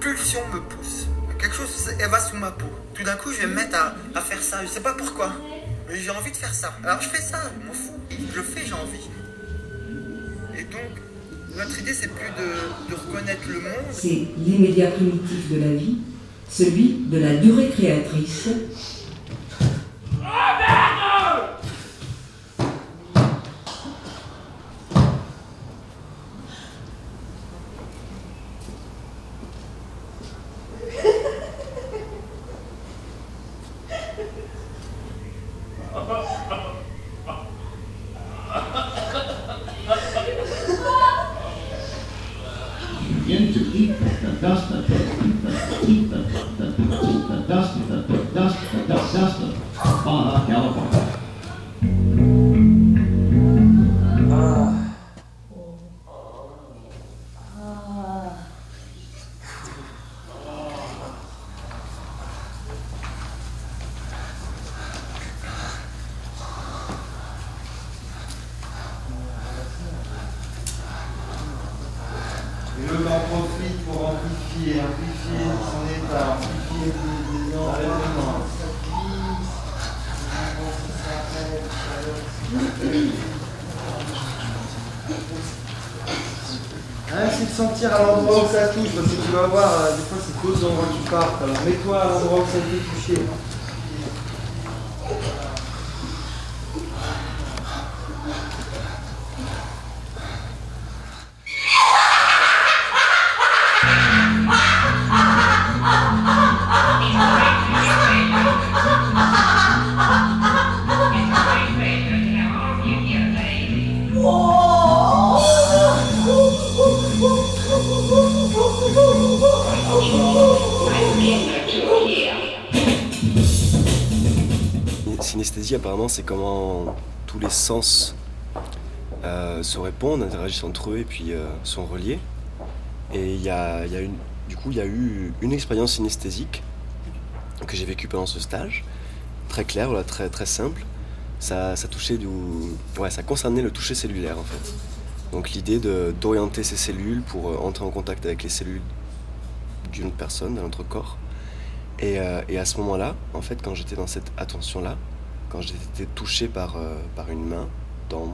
pulsion me pousse. Quelque chose, elle va sous ma peau. Tout d'un coup, je vais me mettre à faire ça. Je sais pas pourquoi, mais j'ai envie de faire ça. Alors je fais ça, je m'en fous. Je le fais, j'ai envie. Et donc, notre idée, c'est plus de reconnaître le monde. C'est l'immédiat primitif de la vie, celui de la durée créatrice. Begin to eat the dust of eat the dust of Baja California. L'homme en profite pour amplifier son état, amplifier les environnements. Essaye de sentir à l'endroit où ça touche, parce que tu vas voir, des fois c'est d'autres endroits qui partent. Alors mets-toi à l'endroit où ça te toucher. Synesthésie, apparemment, c'est comment tous les sens se répondent, interagissent entre eux et puis sont reliés. Et il y a eu une expérience synesthésique que j'ai vécue pendant ce stage, très claire, voilà, très, très simple. Ça concernait le toucher cellulaire, en fait. Donc l'idée d'orienter ces cellules pour entrer en contact avec les cellules d'une autre personne, d'un autre corps. Et à ce moment-là, en fait, quand j'étais dans cette attention-là, quand j'ai été touché par une main dans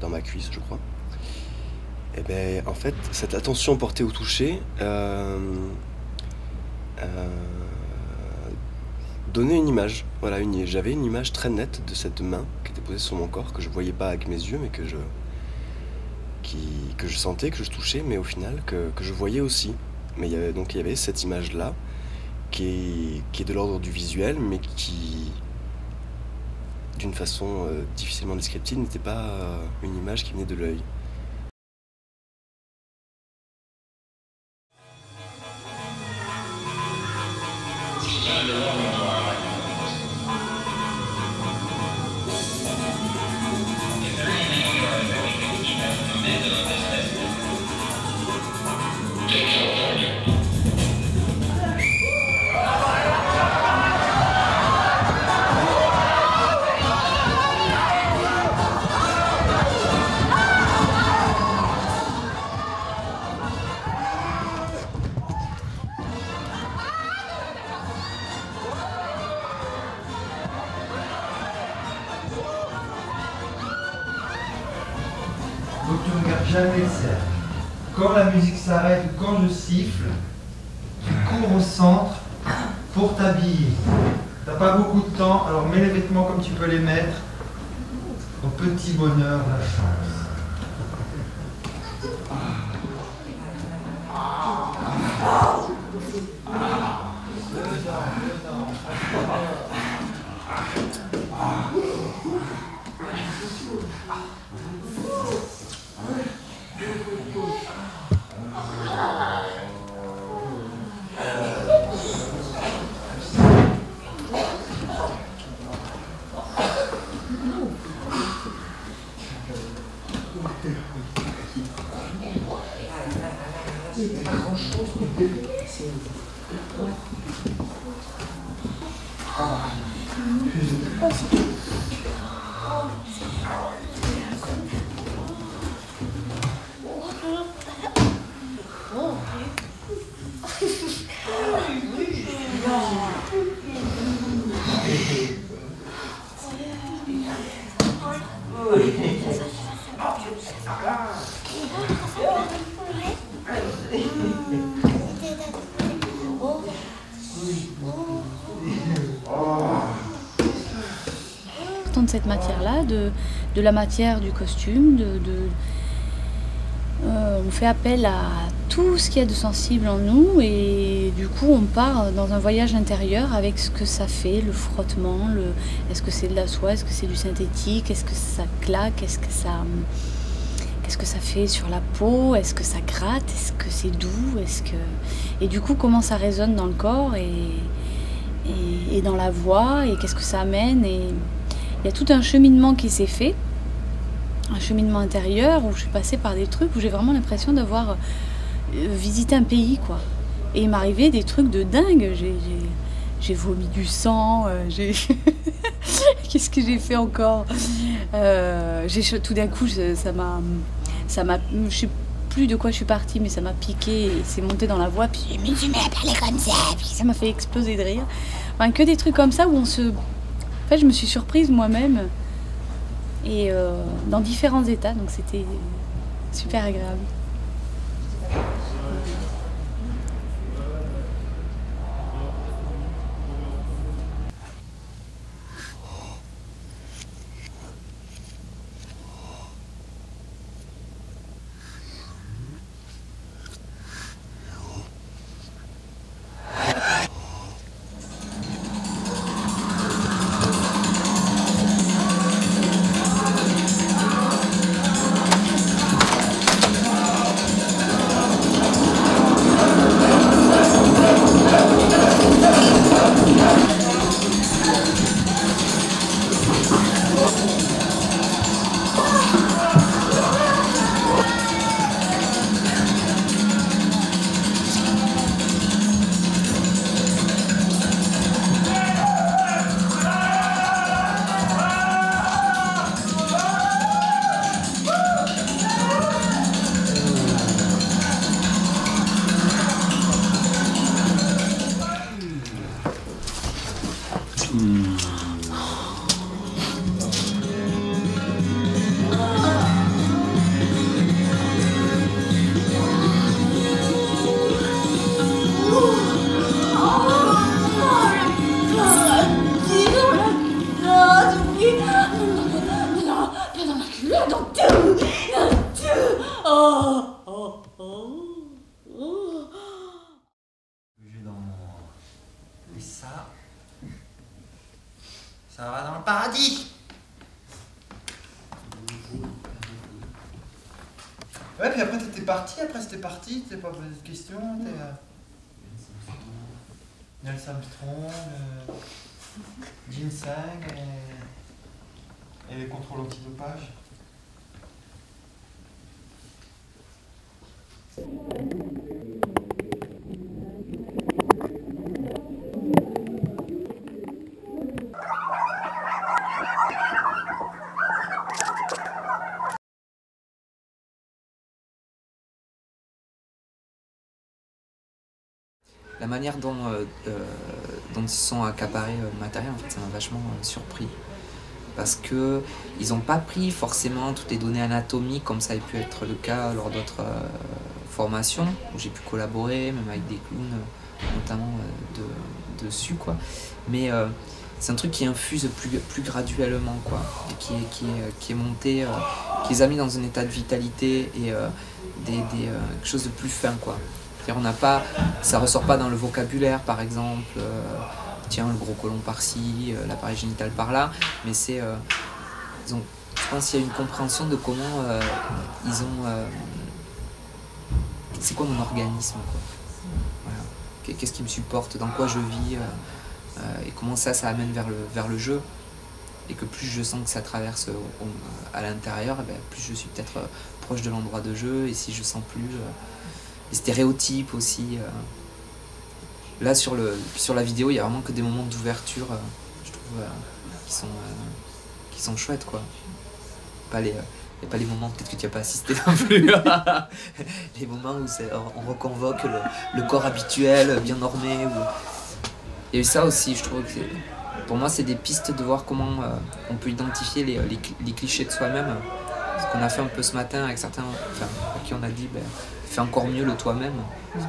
ma cuisse, je crois, et bien, en fait, cette attention portée au toucher donnait une image. Voilà, j'avais une image très nette de cette main qui était posée sur mon corps, que je ne voyais pas avec mes yeux, mais que je sentais, que je touchais, mais au final, que je voyais aussi. Mais il y avait cette image-là, qui est de l'ordre du visuel, mais qui, d'une façon difficilement descriptive, n'était pas une image qui venait de l'œil. Donc tu ne regardes jamais le cercle. Quand la musique s'arrête ou quand je siffle, tu cours au centre pour t'habiller. T'as pas beaucoup de temps, alors mets les vêtements comme tu peux les mettre. Au petit bonheur, la chance. C'est pas grand chose. partons de cette matière-là, de la matière du costume, on fait appel à tout ce qu'il y a de sensible en nous et du coup on part dans un voyage intérieur avec ce que ça fait, le frottement, est-ce que c'est de la soie, est-ce que c'est du synthétique, est-ce que ça claque, qu'est-ce que ça fait sur la peau, est-ce que ça gratte, est-ce que c'est doux, et du coup comment ça résonne dans le corps et dans la voix et qu'est-ce que ça amène, et il y a tout un cheminement qui s'est fait. Un cheminement intérieur où je suis passée par des trucs où j'ai vraiment l'impression d'avoir visité un pays, quoi. Et il m'arrivait des trucs de dingue. J'ai vomi du sang, qu'est-ce que j'ai fait encore, tout d'un coup, ça m'a, je sais plus de quoi je suis partie, mais ça m'a piqué et c'est monté dans la voix, puis je me suis mis à parler comme ça, puis ça m'a fait exploser de rire. Enfin, que des trucs comme ça où en fait, je me suis surprise moi-même. Et dans différents états, donc c'était super agréable. Et ça va dans le paradis. Ouais, puis après t'étais parti, t'es pas posé de questions, Neil Armstrong, ginseng et les contrôles antidopage. La manière dont ils se sont accaparés le matériel, en fait, ça m'a vachement surpris. Parce qu'ils n'ont pas pris forcément toutes les données anatomiques comme ça a pu être le cas lors d'autres formations où j'ai pu collaborer, même avec des clowns notamment dessus, quoi. Mais c'est un truc qui infuse plus graduellement, quoi, et qui est monté, qui les a mis dans un état de vitalité et quelque chose de plus fin, quoi. On n'a pas, ça ressort pas dans le vocabulaire, par exemple, tiens, le gros côlon par-ci, l'appareil génital par-là, mais c'est, je pense qu'il y a une compréhension de comment ils ont, c'est quoi mon organisme, quoi. Voilà. Qu'est-ce qui me supporte, dans quoi je vis, et comment ça amène vers le jeu, et que plus je sens que ça traverse à l'intérieur, plus je suis peut-être proche de l'endroit de jeu, et si je sens plus les stéréotypes aussi. Là sur la vidéo, il y a vraiment que des moments d'ouverture, je trouve, qui sont chouettes, quoi. Il n'y a pas les moments peut-être que tu n'as pas assisté non plus. Les moments où on reconvoque le corps habituel, bien normé. Il y a eu ça aussi, je trouve que pour moi c'est des pistes de voir comment on peut identifier les clichés de soi-même. Ce qu'on a fait un peu ce matin avec certains, à qui on a dit fais encore mieux le toi-même,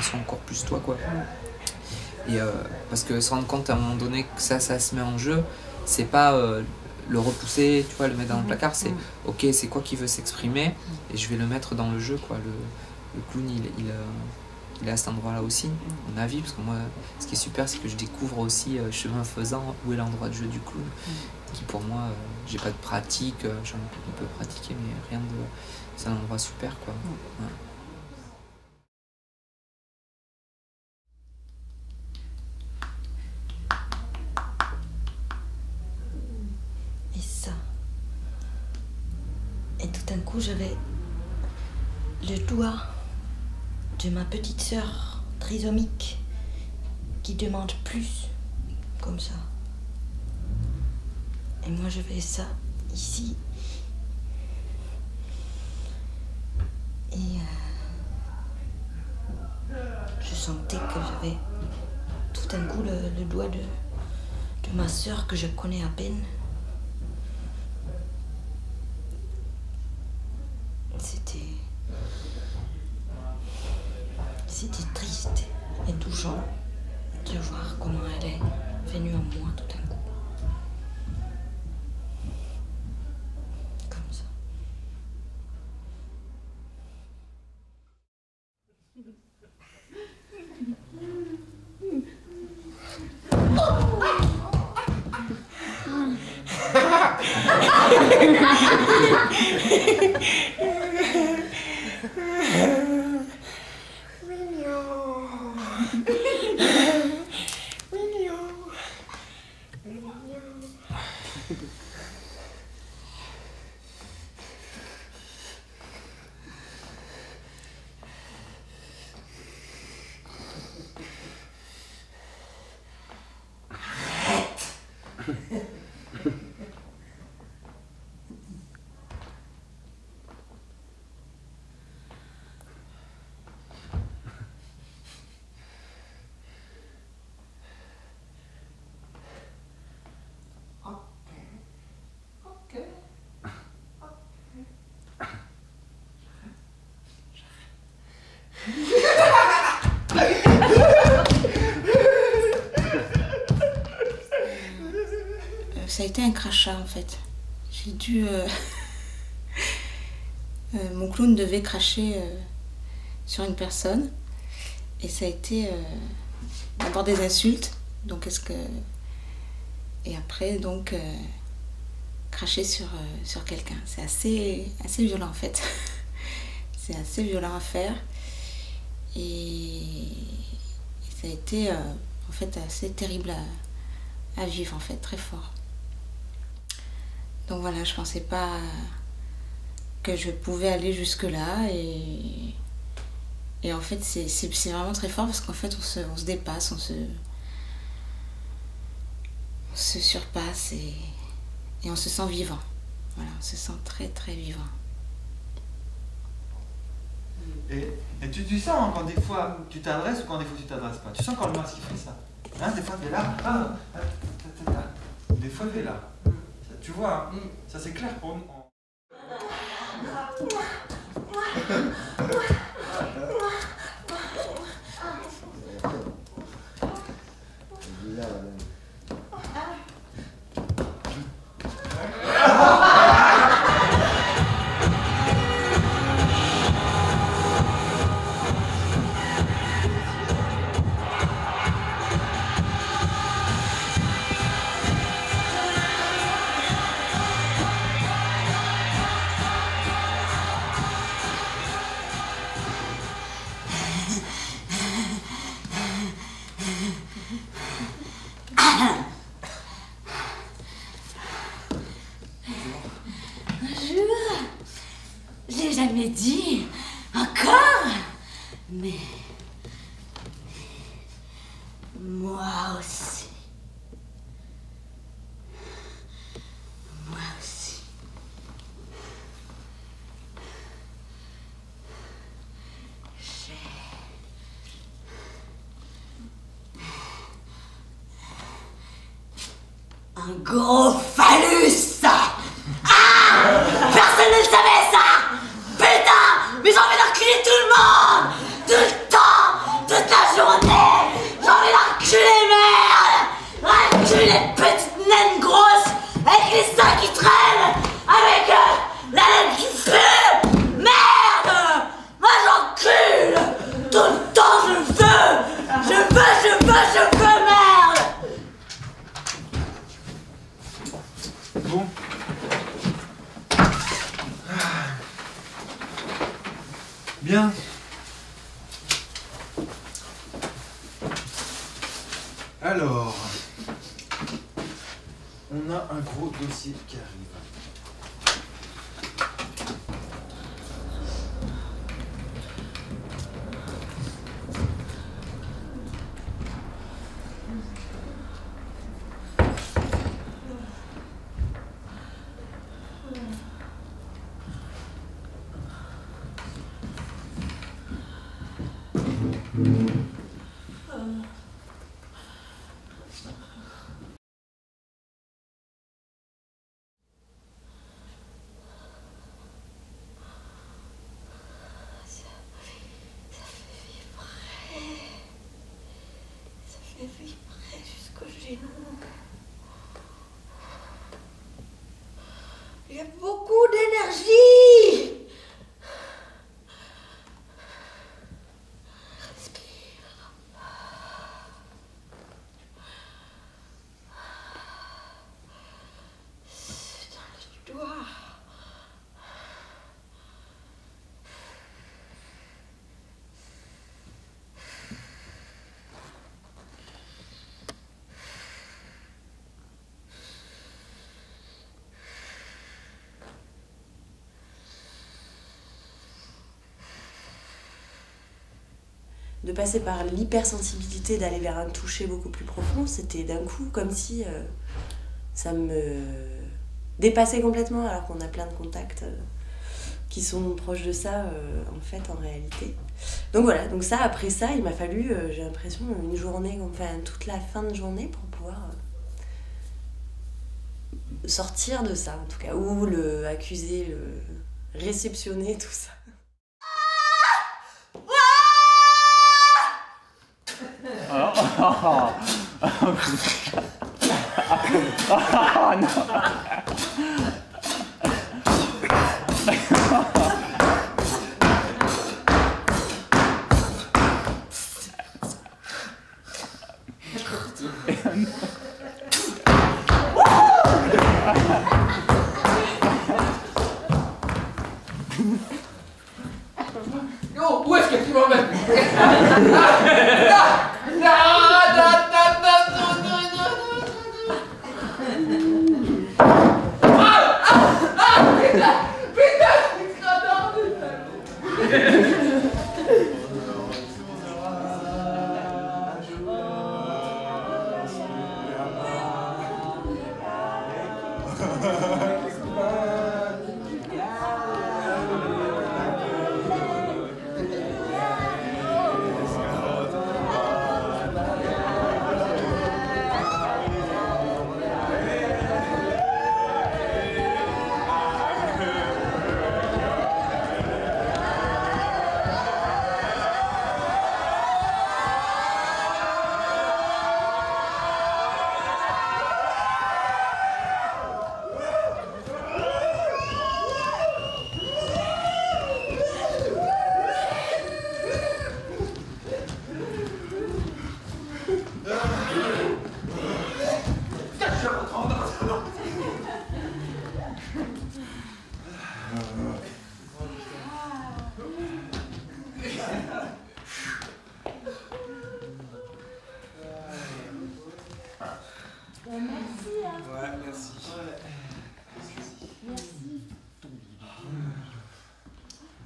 sois encore plus toi, quoi. Et parce que se rendre compte à un moment donné que ça se met en jeu, c'est pas le repousser, tu vois, le mettre dans le placard, c'est ok, c'est quoi qui veut s'exprimer et je vais le mettre dans le jeu, quoi. Le clown, il est à cet endroit-là aussi, à mon avis, parce que moi, ce qui est super, c'est que je découvre aussi, chemin faisant, où est l'endroit de jeu du clown, qui pour moi, j'ai pas de pratique, j'en ai un peu pratiqué, mais rien de... C'est un endroit super, quoi. Ouais. Et ça. Et tout d'un coup, j'avais le doigt de ma petite sœur trisomique qui demande plus, comme ça. Et moi, j'avais ça ici. Et je sentais que j'avais tout d'un coup le doigt de ma sœur que je connais à peine. C'était triste et touchant de voir comment elle est venue à moi tout d'un coup. Comme ça. Ça a été un crachat en fait. J'ai dû... mon clown devait cracher sur une personne et ça a été d'abord des insultes, donc et après donc cracher sur quelqu'un. C'est assez violent en fait. C'est assez violent à faire et ça a été en fait assez terrible à vivre en fait, très fort. Donc voilà, je pensais pas que je pouvais aller jusque là et en fait c'est vraiment très fort parce qu'en fait on se dépasse, on se surpasse et on se sent vivant. Voilà, on se sent très très vivant. Et tu sens hein, quand des fois tu t'adresses ou quand des fois tu t'adresses pas. Tu sens quand le masque il fait ça. Hein, des fois tu es là, des fois tu es là. Tu vois, hein, ça c'est clair pour nous. J'ai jamais dit encore, mais moi aussi. Moi aussi. J'ai un gros phallus. Personne ne le savait ça. Putain, mais j'ai envie d'enculer tout le monde. Tout le temps, toute la journée. J'ai envie d'enculer, merde. Enculer les petites naines grosses avec les sacs Bon. Bien. Alors, on a un gros dossier qui arrive. Vibrer jusqu'au genou. Il y a beaucoup d'énergie. Respire. C'est dans le doigt. De passer par l'hypersensibilité, d'aller vers un toucher beaucoup plus profond, c'était d'un coup comme si ça me dépassait complètement, alors qu'on a plein de contacts qui sont proches de ça en fait, en réalité. Donc voilà, donc ça, après ça, il m'a fallu, j'ai l'impression, une journée, enfin toute la fin de journée pour pouvoir sortir de ça, en tout cas, ou le accuser, le réceptionner, tout ça. Yo, où est-ce que tu m'emmènes?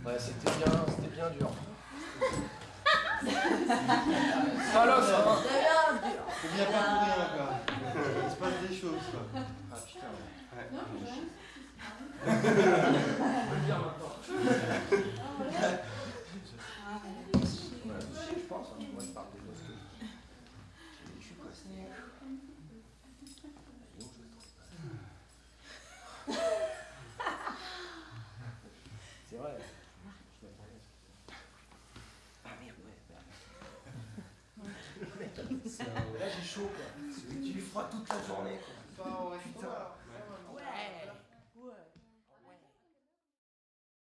Ouais, c'était bien dur. Salope, hein. C'est bien pas pour rien, quoi. Il se passe des choses, quoi. Ah putain. Ouais. Je pense, moi je parle des gosses. Je suis quoi, c'est vrai. Ah merde, ouais. Là j'ai chaud quoi. Tu lui froides toute la journée quoi. Ça, ouais, putain.